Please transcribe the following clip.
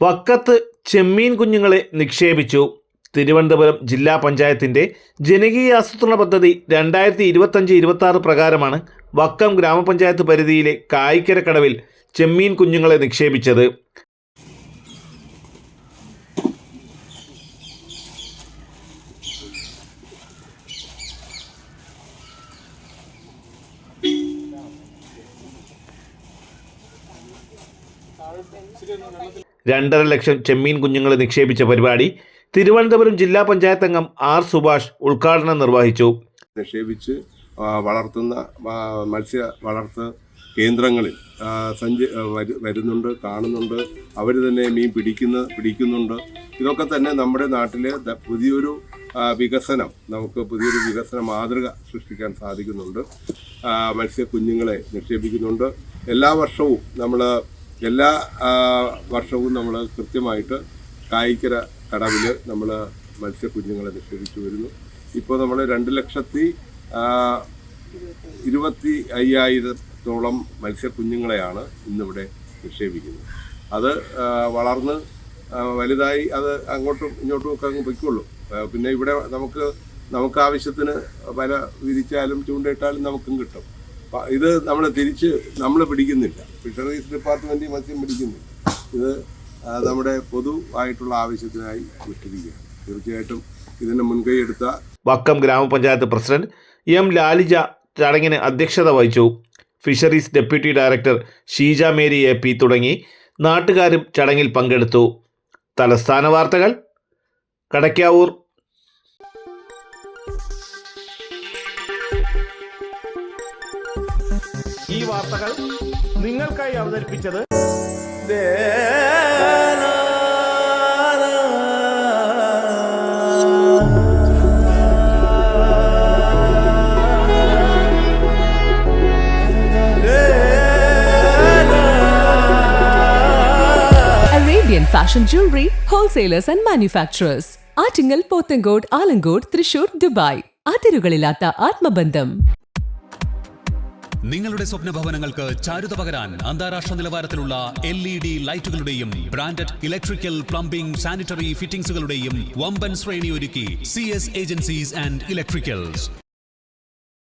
വക്കത്ത് ചെമ്മീൻ കുഞ്ഞുങ്ങളെ നിക്ഷേപിച്ചു. തിരുവനന്തപുരം ജില്ലാ പഞ്ചായത്തിൻ്റെ ജനകീയാസൂത്രണ പദ്ധതി 2025-26 പ്രകാരമാണ് വക്കം ഗ്രാമപഞ്ചായത്ത് പരിധിയിലെ കായിക്കരക്കടവിൽ ചെമ്മീൻ കുഞ്ഞുങ്ങളെ നിക്ഷേപിച്ചത്. രണ്ടര ലക്ഷം ചെമ്മീൻ കുഞ്ഞുങ്ങളെ നിക്ഷേപിച്ച പരിപാടി തിരുവനന്തപുരം ജില്ലാ പഞ്ചായത്ത് അംഗം ആർ സുഭാഷ് ഉദ്ഘാടനം നിർവഹിച്ചു. നിക്ഷേപിച്ച് വളർത്തുന്ന മത്സ്യ വളർത്ത് കേന്ദ്രങ്ങളിൽ വരുന്നുണ്ട്, കാണുന്നുണ്ട്. അവർ തന്നെ മീൻ പിടിക്കുന്നുണ്ട്. ഇതൊക്കെ തന്നെ നമ്മുടെ നാട്ടിലെ പുതിയൊരു വികസനം, നമുക്ക് പുതിയൊരു വികസന മാതൃക സൃഷ്ടിക്കാൻ സാധിക്കുന്നുണ്ട്. മത്സ്യ കുഞ്ഞുങ്ങളെ നിക്ഷേപിക്കുന്നുണ്ട്. എല്ലാ വർഷവും നമ്മൾ കൃത്യമായിട്ട് കായിക്കര കടവിൽ നമ്മൾ മത്സ്യക്കുഞ്ഞുങ്ങളെ നിക്ഷേപിച്ചു വരുന്നു. ഇപ്പോൾ നമ്മൾ 2,25,000 മത്സ്യക്കുഞ്ഞുങ്ങളെയാണ് ഇന്നിവിടെ നിക്ഷേപിക്കുന്നത്. അത് വളർന്ന് വലുതായി അത് അങ്ങോട്ടും ഇങ്ങോട്ടും ഒക്കെ അങ്ങ് പൊയ്ക്കുള്ളൂ. പിന്നെ ഇവിടെ നമുക്ക് ആവശ്യത്തിന് വല വിരിച്ചാലും ചൂണ്ടയിട്ടാലും നമുക്കും കിട്ടും. ഇത് നമ്മൾ പിടിക്കുന്നില്ല. ഫിഷറീസ് ഡിപ്പാർട്ട്മെൻറ്റ് മത്സ്യം പിടിക്കുന്നില്ല. ഇത് നമ്മുടെ പൊതുവായിട്ടുള്ള ആവശ്യത്തിനായി വിട്ടിരിക്കുകയാണ്. തീർച്ചയായിട്ടും ഇതിന് മുൻകൈ എടുത്ത വക്കം ഗ്രാമപഞ്ചായത്ത് പ്രസിഡന്റ് എം ലാലിജ ചടങ്ങിന് അധ്യക്ഷത വഹിച്ചു. Fisheries deputy director Sheeja Mary AP തുടങ്ങി നാട്ടുകാരും ചടങ്ങിൽ പങ്കെടുത്തു. തലസ്ഥാന വാർത്തകൾ, കടയ്ക്കാവൂർ. ഈ വാർത്തകൾ നിങ്ങൾക്കായി അവതരിപ്പിച്ചത് Arabian Fashion Jewelry Wholesalers and Manufacturers. Attingal, Pothencode, Alamcode, Thrissur, Dubai. അതിരുകളില്ലാത്ത ആത്മബന്ധം. നിങ്ങളുടെ സ്വപ്ന ഭവനങ്ങൾക്ക് ചാരുത പകരാൻ അന്താരാഷ്ട്ര നിലവാരത്തിലുള്ള LED ലൈറ്റുകളുടെയും ബ്രാൻഡഡ് ഇലക്ട്രിക്കൽ, പ്ലംബിംഗ്, സാനിറ്ററി ഫിറ്റിംഗ്സുകളുടെയും വമ്പൻ ശ്രേണി ഒരുക്കി CS ഏജൻസീസ് ആൻഡ് ഇലക്ട്രിക്കൽസ്.